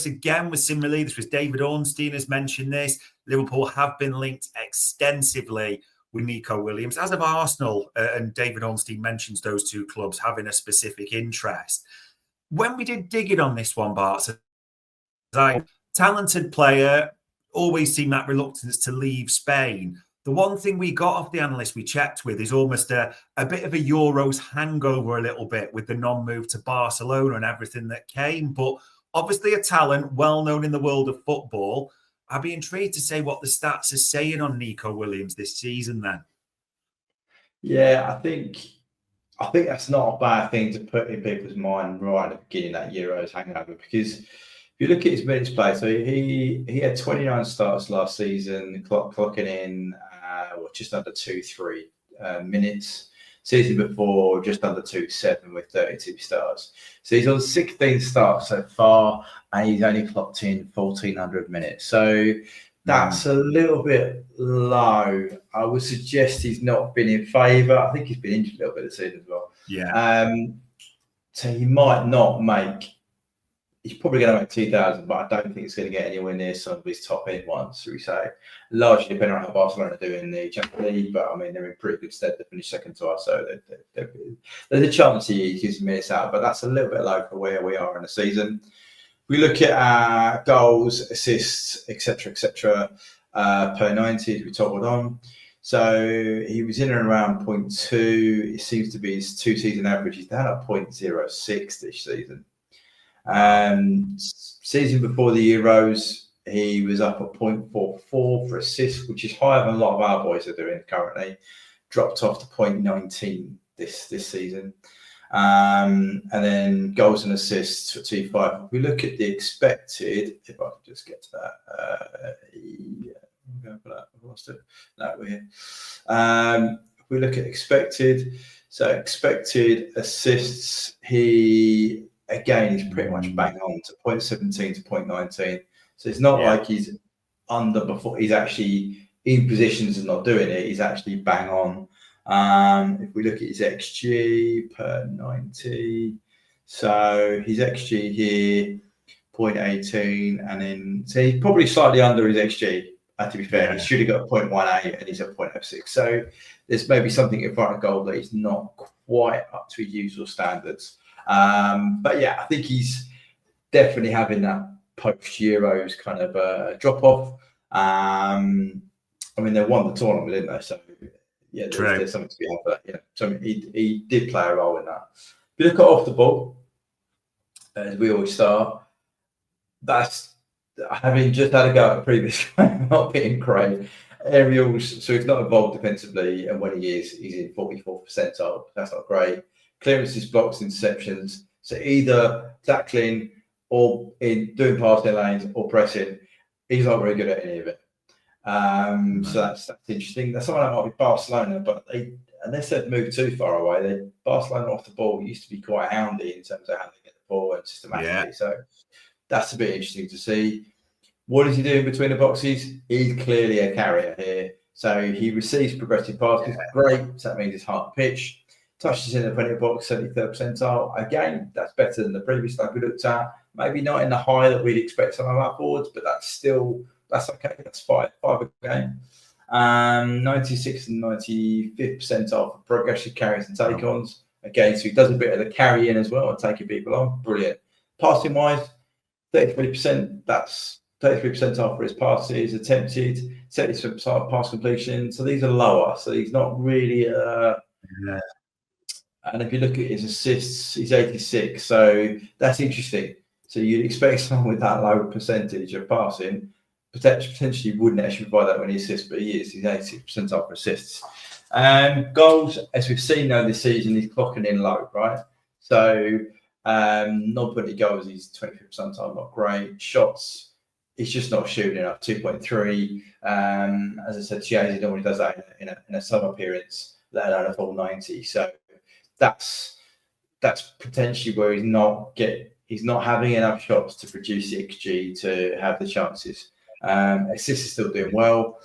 analysts again was similarly. This was David Ornstein has mentioned this. Liverpool have been linked extensively with Nico Williams, as of Arsenal, and David Ornstein mentions those two clubs having a specific interest. When we did dig in on this one, Bart, talented player, always seemed that reluctance to leave Spain. The one thing we got off the analyst we checked with is almost a bit of a Euros hangover a little bit with the non-move to Barcelona and everything that came. But obviously a talent well known in the world of football. I'd be intrigued to say what the stats are saying on Nico Williams this season then. Yeah, I think that's not a bad thing to put in people's mind right at the beginning, that Euros hangover, because if you look at his minutes played, so he had 29 starts last season, clocking in just under 2-3 minutes. Season before, just under 2-7 with 32 starts. So he's on 16 starts so far, and he's only clocked in 1,400 minutes. So that's a little bit low. I would suggest he's not been in favour. I think he's been injured a little bit this season as well. Yeah. So he might not make. He's probably going to make 2,000, but I don't think he's going to get anywhere near some of his top end ones, should we say. Largely depending on how Barcelona do in the Champions League, but I mean, they're in pretty good stead to finish second to us. So there's a chance he gives minutes out, but that's a little bit low for where we are in the season. We look at our goals, assists, etc., per 90, as we toggled on. So he was in and around 0.2. It seems to be his two-season average. He's down at 0.06 this season. Season before the Euros, he was up at 0.44 for assists, which is higher than a lot of our boys are doing currently. Dropped off to 0.19 this season. And then goals and assists for 2.5. If we look at the expected, if I can just get to that, I'm going for that. I've lost it. No, we're here. If we look at expected, so expected assists, he again is pretty much bang on to 0.17 to 0.19. So it's not like he's under before he's actually in positions and not doing it. He's actually bang on. If we look at his XG per 90, so his XG here 0.18, and then so he's probably slightly under his XG. To be fair, he should have got 0.18 and he's at 0.06. So there's maybe something in front of goal that he's not quite up to his usual standards. But yeah, I think he's definitely having that post-Euros kind of drop off. I mean, they won the tournament, didn't they? So yeah, there's something to be had for that. Yeah, so he did play a role in that. If you look at off the ball, as we always start, that's having just had a go at a previous game, not being great. Aerials, so he's not involved defensively, and when he is, he's in 44th percentile. That's not great. Clearances, blocks, interceptions. So either tackling or in doing passing lanes or pressing, he's not very good at any of it. So that's interesting. That's someone that might be Barcelona, but unless they've moved too far away, Barcelona off the ball used to be quite houndy in terms of how they get the ball and systematically. Yeah. So that's a bit interesting to see. What is he doing between the boxes? He's clearly a carrier here. So he receives progressive passes. Great. So that means it's hard to pitch. Touches in the penalty box, 73rd percentile. Again, that's better than the previous stuff we looked at. Maybe not in the high that we'd expect some of our forwards, but that's okay. That's five a game. 96th and 95th percentile for progressive carries and take-ons. Again, so he does a bit of the carrying as well and taking people on. Brilliant. Passing wise, 33%. That's 33 percentile for his passes attempted. 70% pass completion. So these are lower. So he's not really. And if you look at his assists, he's 86. So that's interesting. So you'd expect someone with that low percentage of passing potentially wouldn't actually provide that many assists, but he is. He's 86 percentile for assists. Goals, as we've seen now this season, he's clocking in low, right? So non-penalty goals, he's 25th percentile, not great. Shots, he's just not shooting enough, 2.3. As I said, Chiesi normally does that in a summer appearance, let alone a full 90. So that's potentially where he's not having enough shots to produce the XG to have the chances. Assists is still doing well.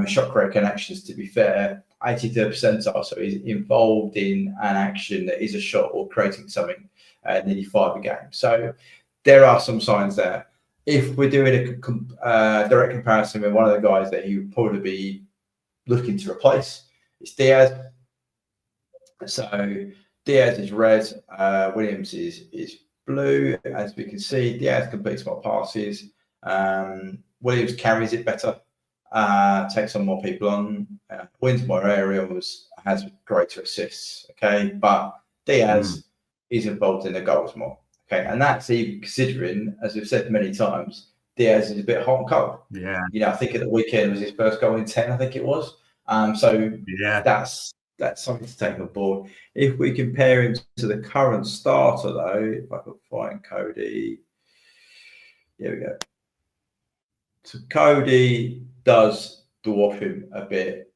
Shot create connections, to be fair, 83rd percentile, so he's involved in an action that is a shot or creating something, nearly 5 a game. So there are some signs there. if we're doing a direct comparison with one of the guys that he would probably be looking to replace, it's Diaz. So Diaz is red, Williams is blue. As we can see, Diaz completes more passes. Williams carries it better, takes on more people on, wins more aerials, has greater assists. Okay, but Diaz is involved in the goals more. Okay, and that's even considering, as we've said many times, Diaz is a bit hot and cold. Yeah. I think at the weekend was his first goal in 10, I think it was. So that's something to take on board. If we compare him to the current starter, though, if I could find Cody, here we go. So Cody does dwarf him a bit,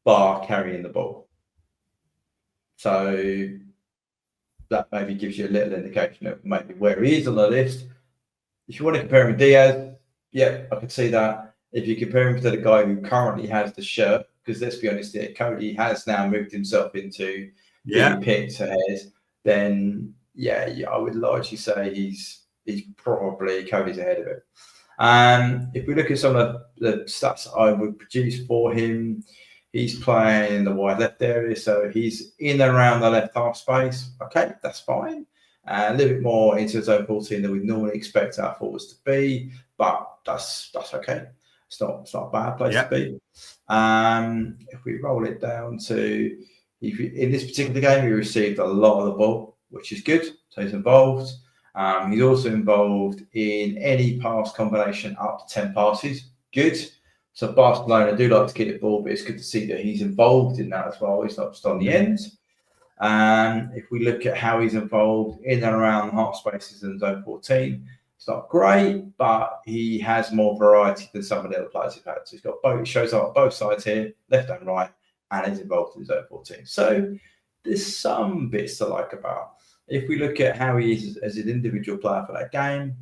bar carrying the ball. So that maybe gives you a little indication of maybe where he is on the list. If you want to compare him with Diaz, yeah, I could see that. If you compare him to the guy who currently has the shirt, because let's be honest here, Cody has now moved himself into being picked ahead, then I would largely say he's probably Cody's ahead of it. If we look at some of the stats I would produce for him, he's playing in the wide left area, so he's in and around the left half space. Okay, that's fine. A little bit more into zone 14 than we normally expect our forwards to be, but that's okay. It's not a bad place to be. If we roll it down to, in this particular game, he received a lot of the ball, which is good. So he's involved. He's also involved in any pass combination up to 10 passes. Good. So Barcelona do like to keep the ball, but it's good to see that he's involved in that as well. He's not just on the end. If we look at how he's involved in and around half spaces in zone 14, it's not great, but he has more variety than some of the other players he's had. So he's got both, it shows up on both sides here, left and right, and he's involved in zone 14. So there's some bits to like about. If we look at how he is as an individual player for that game,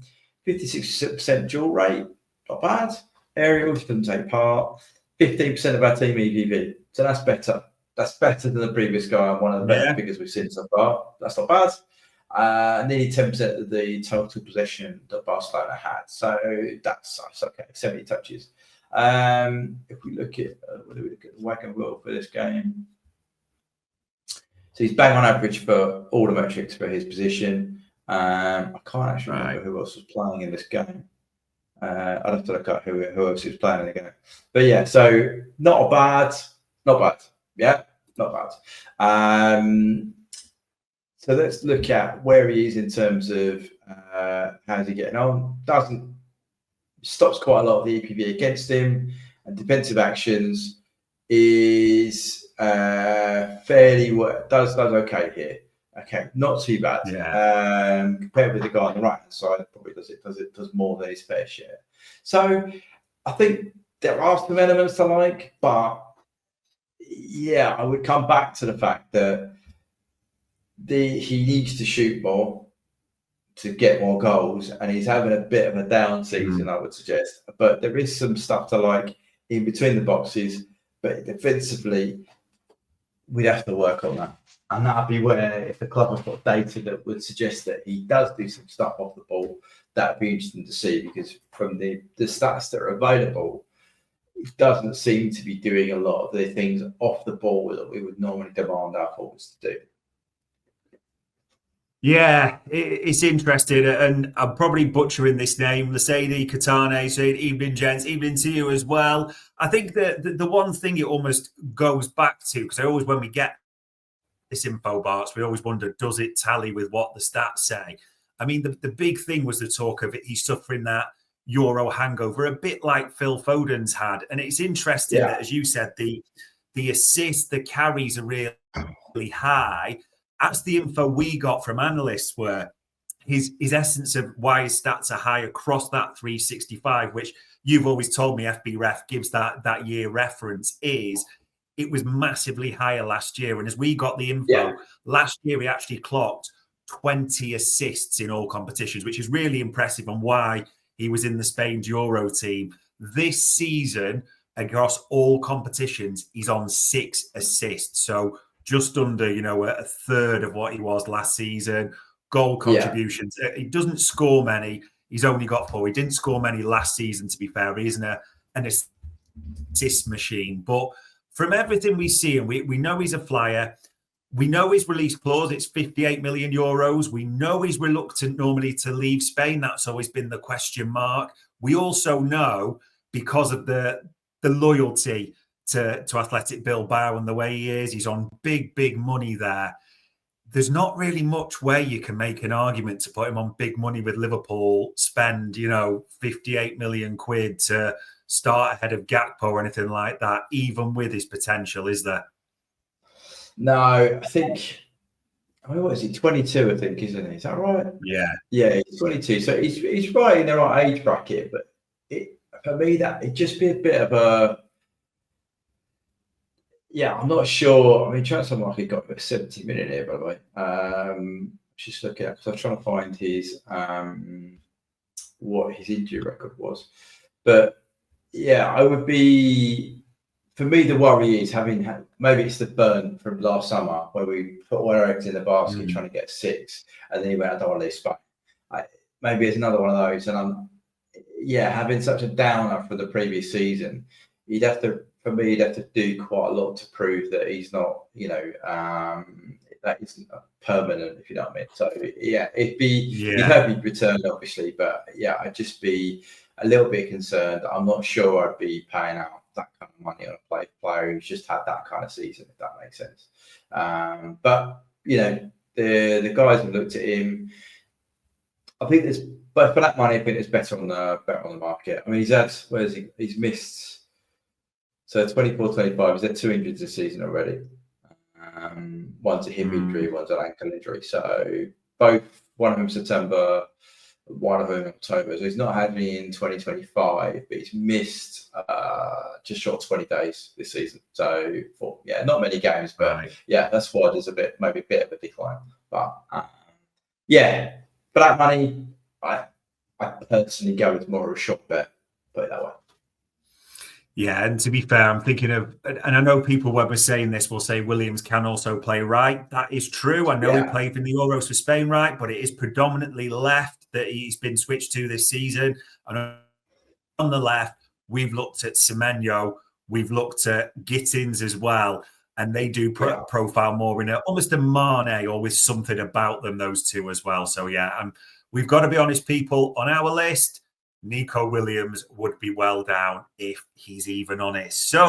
56% duel rate, not bad. Aerials doesn't take part. 15% of our team EPV, so that's better. That's better than the previous guy. One of the better figures we've seen so far. That's not bad. Nearly 10% of the total possession that Barcelona had. So that's okay. 70 touches. If we look at the whack and wheel for this game, so he's bang on average for all the metrics for his position. I can't actually remember who else was playing in this game. I'd have to look at who else was playing in the game. But yeah, so not bad. Yeah, not bad. So let's look at where he is in terms of how's he getting on. Stops quite a lot of the EPV against him, and defensive actions is fairly does okay here. Okay, not too bad. Compared with the guy on the right hand side, probably does more than his fair share. So I think there are some elements to like, but yeah, I would come back to the fact that he needs to shoot more to get more goals, and he's having a bit of a down season, I would suggest. But there is some stuff to like in between the boxes, but defensively, we'd have to work on that. And that'd be where, if the club has got data that would suggest that he does do some stuff off the ball, that'd be interesting to see, because from the stats that are available, he doesn't seem to be doing a lot of the things off the ball that we would normally demand our forwards to do. Yeah, it's interesting, and I'm probably butchering this name, Lasady Katane, saying evening, gents, evening to you as well. I think that the one thing it almost goes back to, because I always, when we get this info, Barts, we always wonder, does it tally with what the stats say? I mean, the big thing was the talk of it. He's suffering that Euro hangover, a bit like Phil Foden's had. And it's interesting that, as you said, the assists, the carries are really high. That's the info we got from analysts, where his essence of why his stats are high across that 365, which you've always told me FB Ref gives that year reference, is it was massively higher last year. And as we got the info, last year he actually clocked 20 assists in all competitions, which is really impressive, and why he was in the Spain's Euro team. This season, across all competitions, he's on 6 assists. So just under, a third of what he was last season. Goal contributions. He doesn't score many. He's only got 4. He didn't score many last season, to be fair. He isn't an assist machine. But from everything we see, and we know he's a flyer, we know his release clause, it's 58 million euros. We know he's reluctant normally to leave Spain. That's always been the question mark. We also know, because of the loyalty to Athletic Bilbao and the way he is, he's on big money there. There's not really much way you can make an argument to put him on big money with Liverpool, spend, 58 million quid to start ahead of Gakpo or anything like that, even with his potential, is there? No, I think, what is he, 22, I think, isn't he? Is that right? Yeah. Yeah, he's 22. So he's right in the right age bracket, but for me, it'd just be a bit of a, I'm not sure. I mean, transfer market got about 70 million here, by the way. Just looking at, because I was trying to find his what his injury record was. But I would be, for me, the worry is maybe it's the burn from last summer where we put all our eggs in the basket trying to get 6, and then he went, I don't want to leave Spain. Maybe it's another one of those, and having such a downer for the previous season, he'd have to do quite a lot to prove that he's not, that isn't permanent, if you know what I mean. So you'd hope he'd return, obviously, but I'd just be a little bit concerned. I'm not sure I'd be paying out that kind of money on a player who's just had that kind of season, if that makes sense. But the guys have looked at him. I think but for that money, I think it's better on the market. I mean, he's missed. So 24-25, he's had 2 injuries this season already. One's a hip injury, one's an ankle injury. So one of them September, one of them October. So he's not had any in 2025, but he's missed just short of 20 days this season. So not many games, but that's why there's maybe a bit of a decline. But for that money, I personally go with more of a short bet, put it that way. Yeah, and to be fair, I'm thinking of, and I know people when we're saying this will say Williams can also play right. That is true. I know he played in the Euros for Spain right, but it is predominantly left that he's been switched to this season. And on the left, we've looked at Semenyo, we've looked at Gittins as well, and they do profile more in almost a Mane or with something about them, those two as well. So we've got to be honest, people, on our list, Nico Williams would be well down if he's even honest. So